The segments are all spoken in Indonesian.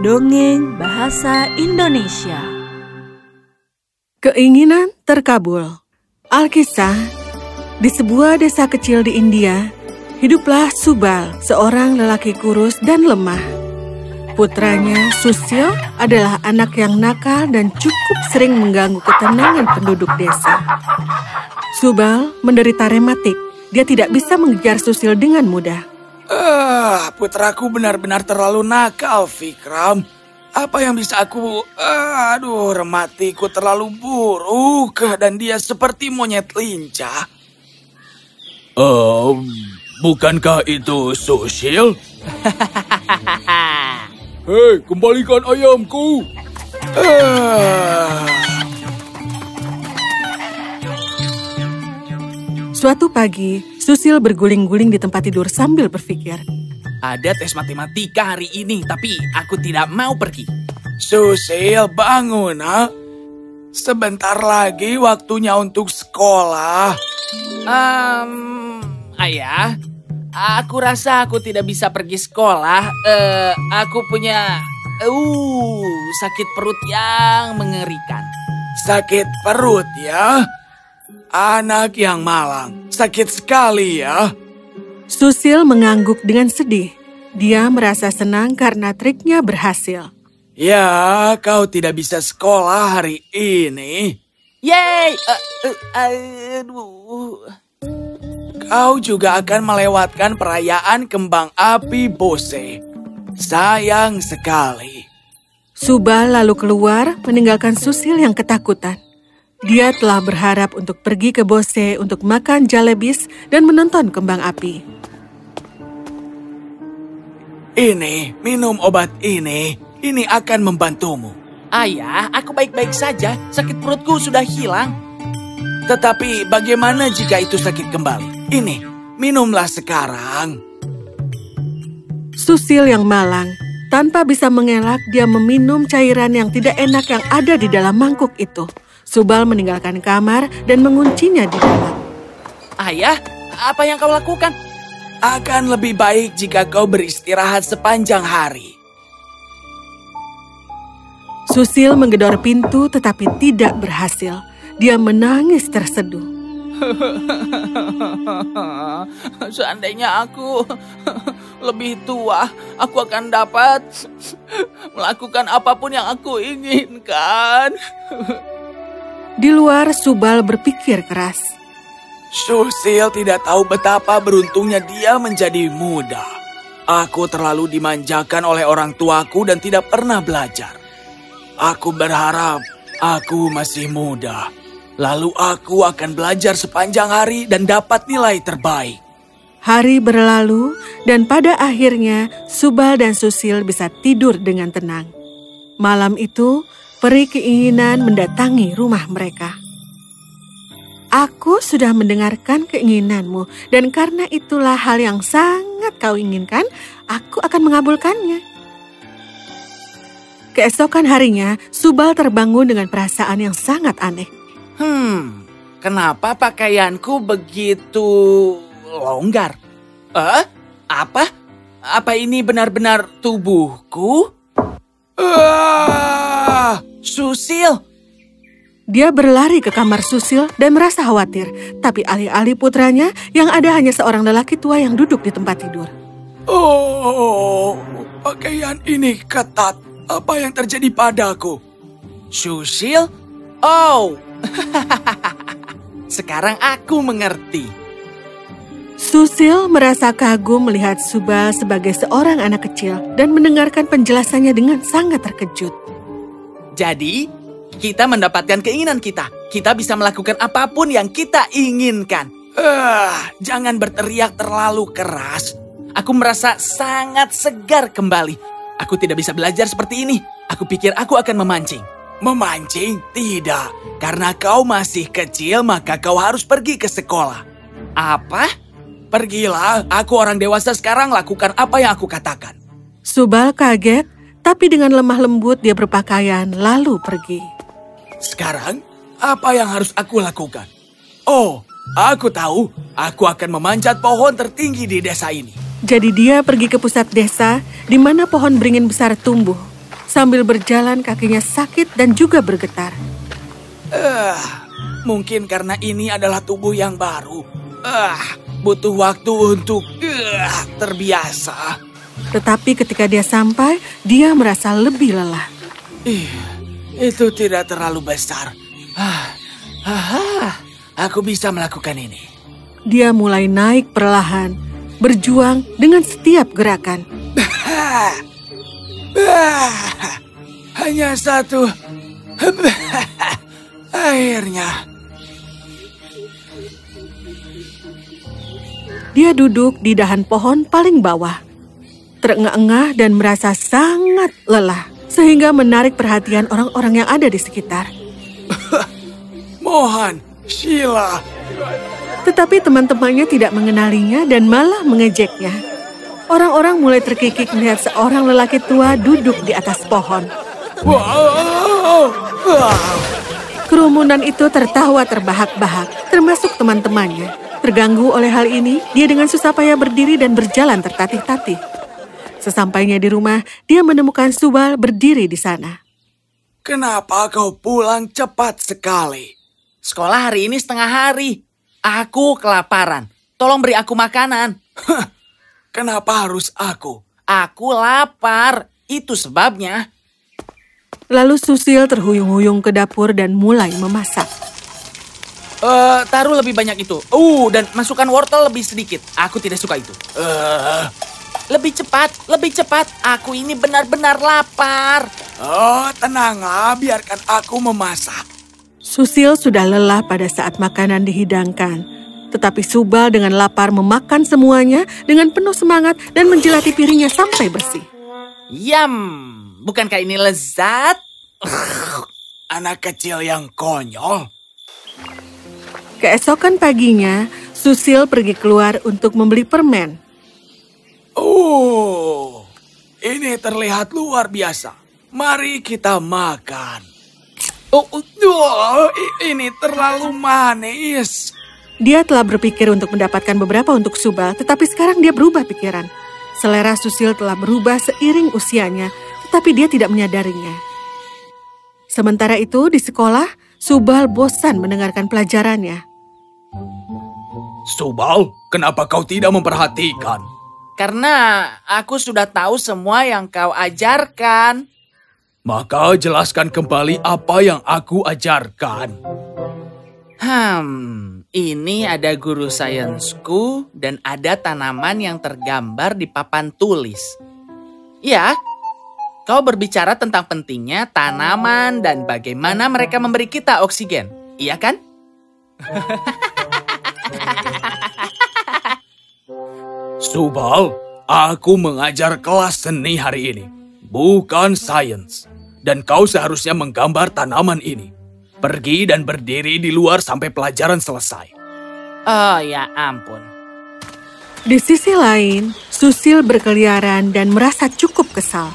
Dongeng Bahasa Indonesia. Keinginan terkabul. Alkisah, di sebuah desa kecil di India, hiduplah Subal, seorang lelaki kurus dan lemah. Putranya, Susil, adalah anak yang nakal dan cukup sering mengganggu ketenangan penduduk desa. Subal menderita rematik. Dia tidak bisa mengejar Susil dengan mudah. Putraku benar-benar terlalu nakal, Vikram. Apa yang bisa aku... rematiku terlalu buruk dan dia seperti monyet lincah. Bukankah itu Susil? Hei, kembalikan ayamku. Suatu pagi, Susil berguling-guling di tempat tidur sambil berpikir. Ada tes matematika hari ini, tapi aku tidak mau pergi. Susil, bangun, nak. Sebentar lagi waktunya untuk sekolah. Ayah, aku rasa aku tidak bisa pergi sekolah. Aku punya sakit perut yang mengerikan. Sakit perut ya? Anak yang malang, sakit sekali ya. Susil mengangguk dengan sedih. Dia merasa senang karena triknya berhasil. Ya, kau tidak bisa sekolah hari ini. Yeay! Kau juga akan melewatkan perayaan kembang api Bose. Sayang sekali. Subal lalu keluar meninggalkan Susil yang ketakutan. Dia telah berharap untuk pergi ke Bose untuk makan jalebis dan menonton kembang api. Ini, minum obat ini. Ini akan membantumu. Ayah, aku baik-baik saja. Sakit perutku sudah hilang. Tetapi bagaimana jika itu sakit kembali? Ini, minumlah sekarang. Susil yang malang, tanpa bisa mengelak, dia meminum cairan yang tidak enak yang ada di dalam mangkuk itu. Subal meninggalkan kamar dan menguncinya di dalam. Ayah, apa yang kau lakukan? Akan lebih baik jika kau beristirahat sepanjang hari. Susil menggedor pintu tetapi tidak berhasil. Dia menangis terseduh. Seandainya aku lebih tua, aku akan dapat melakukan apapun yang aku inginkan. Di luar, Subal berpikir keras. Susil tidak tahu betapa beruntungnya dia menjadi muda. Aku terlalu dimanjakan oleh orang tuaku dan tidak pernah belajar. Aku berharap aku masih muda. Lalu aku akan belajar sepanjang hari dan dapat nilai terbaik. Hari berlalu dan pada akhirnya Subal dan Susil bisa tidur dengan tenang. Malam itu, peri keinginan mendatangi rumah mereka. Aku sudah mendengarkan keinginanmu, dan karena itulah hal yang sangat kau inginkan, aku akan mengabulkannya. Keesokan harinya, Subal terbangun dengan perasaan yang sangat aneh. Kenapa pakaianku begitu longgar? Apa? Apa ini benar-benar tubuhku? Susil! Dia berlari ke kamar Susil dan merasa khawatir. Tapi alih-alih putranya, yang ada hanya seorang lelaki tua yang duduk di tempat tidur. Oh, pakaian ini ketat. Apa yang terjadi padaku? Susil? Oh, sekarang aku mengerti. Susil merasa kagum melihat Subal sebagai seorang anak kecil dan mendengarkan penjelasannya dengan sangat terkejut. Jadi, kita mendapatkan keinginan kita. Kita bisa melakukan apapun yang kita inginkan. Jangan berteriak terlalu keras. Aku merasa sangat segar kembali. Aku tidak bisa belajar seperti ini. Aku pikir aku akan memancing. Memancing? Tidak. Karena kau masih kecil, maka kau harus pergi ke sekolah. Apa? Pergilah, aku orang dewasa sekarang, lakukan apa yang aku katakan. Subal kaget, tapi dengan lemah lembut dia berpakaian lalu pergi. Sekarang, apa yang harus aku lakukan? Oh, aku tahu. Aku akan memanjat pohon tertinggi di desa ini. Jadi dia pergi ke pusat desa, di mana pohon beringin besar tumbuh. Sambil berjalan kakinya sakit dan juga bergetar. Mungkin karena ini adalah tubuh yang baru. Butuh waktu untuk terbiasa. Tetapi ketika dia sampai, dia merasa lebih lelah. Itu tidak terlalu besar. Aku bisa melakukan ini. Dia mulai naik perlahan, berjuang dengan setiap gerakan. Hanya satu. Akhirnya. Dia duduk di dahan pohon paling bawah, terengah-engah dan merasa sangat lelah, sehingga menarik perhatian orang-orang yang ada di sekitar. Mohan, Sheila. Tetapi teman-temannya tidak mengenalinya dan malah mengejeknya. Orang-orang mulai terkikik melihat seorang lelaki tua duduk di atas pohon. Wow. Kerumunan itu tertawa terbahak-bahak, termasuk teman-temannya. Terganggu oleh hal ini, dia dengan susah payah berdiri dan berjalan tertatih-tatih. Sesampainya di rumah, dia menemukan Subal berdiri di sana. Kenapa kau pulang cepat sekali? Sekolah hari ini setengah hari. Aku kelaparan. Tolong beri aku makanan. Kenapa harus aku? Aku lapar. Itu sebabnya. Lalu Susil terhuyung-huyung ke dapur dan mulai memasak. Taruh lebih banyak itu. Dan masukkan wortel lebih sedikit. Aku tidak suka itu. Lebih cepat. Aku ini benar-benar lapar. Tenanglah, biarkan aku memasak. Susil sudah lelah pada saat makanan dihidangkan. Tetapi Subal dengan lapar memakan semuanya dengan penuh semangat dan menjilati piringnya sampai bersih. Yam, bukankah ini lezat? Anak kecil yang konyol. Keesokan paginya, Susil pergi keluar untuk membeli permen. Ini terlihat luar biasa. Mari kita makan. Ini terlalu manis. Dia telah berpikir untuk mendapatkan beberapa untuk Subal, tetapi sekarang dia berubah pikiran. Selera Susil telah berubah seiring usianya, tetapi dia tidak menyadarinya. Sementara itu, di sekolah, Subal bosan mendengarkan pelajarannya. Subal, kenapa kau tidak memperhatikan? Karena aku sudah tahu semua yang kau ajarkan. Maka jelaskan kembali apa yang aku ajarkan. Ini ada guru sainsku dan ada tanaman yang tergambar di papan tulis. Ya, kau berbicara tentang pentingnya tanaman dan bagaimana mereka memberi kita oksigen. Iya kan? Subal, aku mengajar kelas seni hari ini, bukan sains. Dan kau seharusnya menggambar tanaman ini. Pergi dan berdiri di luar sampai pelajaran selesai. Oh ya ampun. Di sisi lain, Susil berkeliaran dan merasa cukup kesal.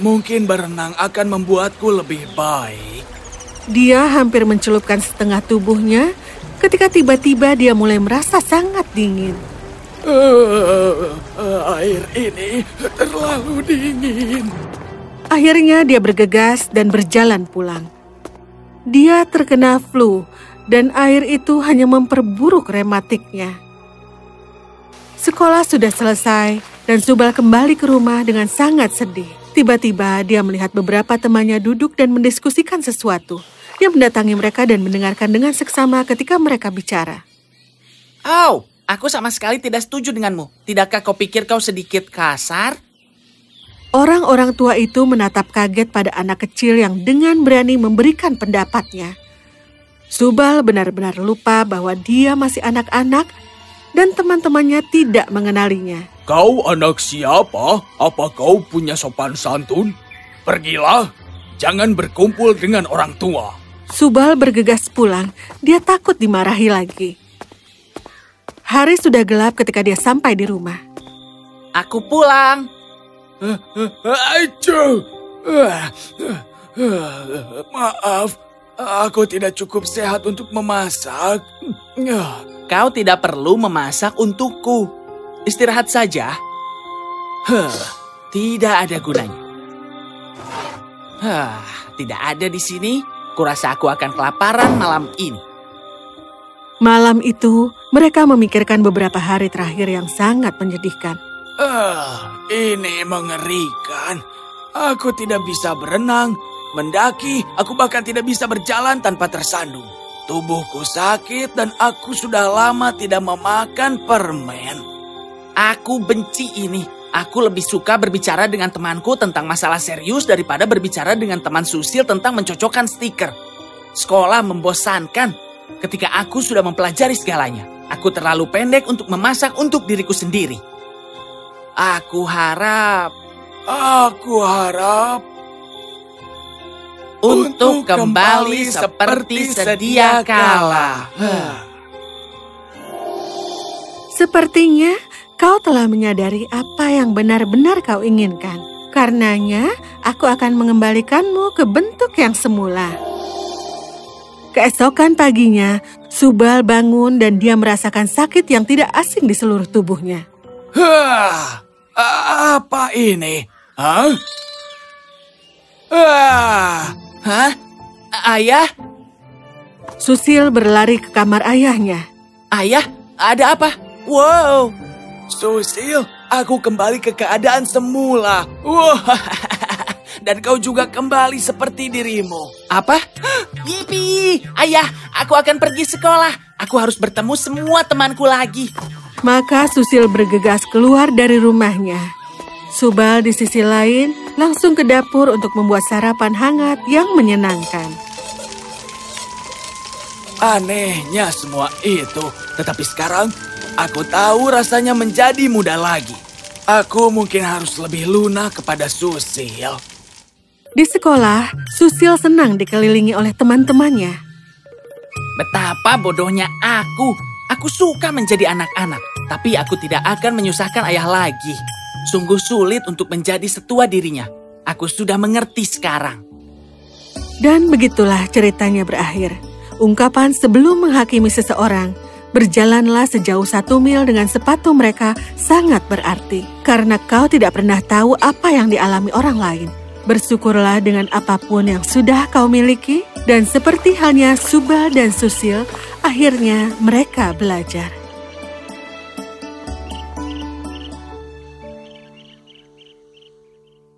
Mungkin berenang akan membuatku lebih baik. Dia hampir mencelupkan setengah tubuhnya ketika tiba-tiba dia mulai merasa sangat dingin. Air ini terlalu dingin. Akhirnya dia bergegas dan berjalan pulang. Dia terkena flu dan air itu hanya memperburuk rematiknya. Sekolah sudah selesai dan Subal kembali ke rumah dengan sangat sedih. Tiba-tiba dia melihat beberapa temannya duduk dan mendiskusikan sesuatu. Dia mendatangi mereka dan mendengarkan dengan seksama ketika mereka bicara. Aku sama sekali tidak setuju denganmu. Tidakkah kau pikir kau sedikit kasar? Orang-orang tua itu menatap kaget pada anak kecil yang dengan berani memberikan pendapatnya. Subal benar-benar lupa bahwa dia masih anak-anak dan teman-temannya tidak mengenalinya. Kau anak siapa? Apa kau punya sopan santun? Pergilah, jangan berkumpul dengan orang tua. Subal bergegas pulang, dia takut dimarahi lagi. Hari sudah gelap ketika dia sampai di rumah. Aku pulang. Maaf, aku tidak cukup sehat untuk memasak. Kau tidak perlu memasak untukku. Istirahat saja. Tidak ada gunanya. Tidak ada di sini. Kurasa aku akan kelaparan malam ini. Malam itu, mereka memikirkan beberapa hari terakhir yang sangat menyedihkan. Ini mengerikan. Aku tidak bisa berenang, mendaki, aku bahkan tidak bisa berjalan tanpa tersandung. Tubuhku sakit dan aku sudah lama tidak memakan permen. Aku benci ini. Aku lebih suka berbicara dengan temanku tentang masalah serius daripada berbicara dengan teman Susil tentang mencocokkan stiker. Sekolah membosankan ketika aku sudah mempelajari segalanya. Aku terlalu pendek untuk memasak untuk diriku sendiri. Aku harap untuk kembali seperti sedia kala. Sepertinya kau telah menyadari apa yang benar-benar kau inginkan. Karenanya, aku akan mengembalikanmu ke bentuk yang semula. Keesokan paginya, Subal bangun dan dia merasakan sakit yang tidak asing di seluruh tubuhnya. Apa ini? Ayah? Susil berlari ke kamar ayahnya. Ayah, ada apa? Wow! Susil, aku kembali ke keadaan semula. Dan kau juga kembali seperti dirimu. Apa? Yipi! Ayah, aku akan pergi sekolah. Aku harus bertemu semua temanku lagi. Maka Susil bergegas keluar dari rumahnya. Subal di sisi lain langsung ke dapur untuk membuat sarapan hangat yang menyenangkan. Anehnya semua itu, tetapi sekarang aku tahu rasanya menjadi muda lagi. Aku mungkin harus lebih lunak kepada Susil. Di sekolah, Susil senang dikelilingi oleh teman-temannya. Betapa bodohnya aku. Aku suka menjadi anak-anak, tapi aku tidak akan menyusahkan ayah lagi. Sungguh sulit untuk menjadi setua dirinya. Aku sudah mengerti sekarang. Dan begitulah ceritanya berakhir. Ungkapan sebelum menghakimi seseorang, berjalanlah sejauh 1 mil dengan sepatu mereka sangat berarti. Karena kau tidak pernah tahu apa yang dialami orang lain. Bersyukurlah dengan apapun yang sudah kau miliki, dan seperti halnya Subal dan Susil, akhirnya mereka belajar.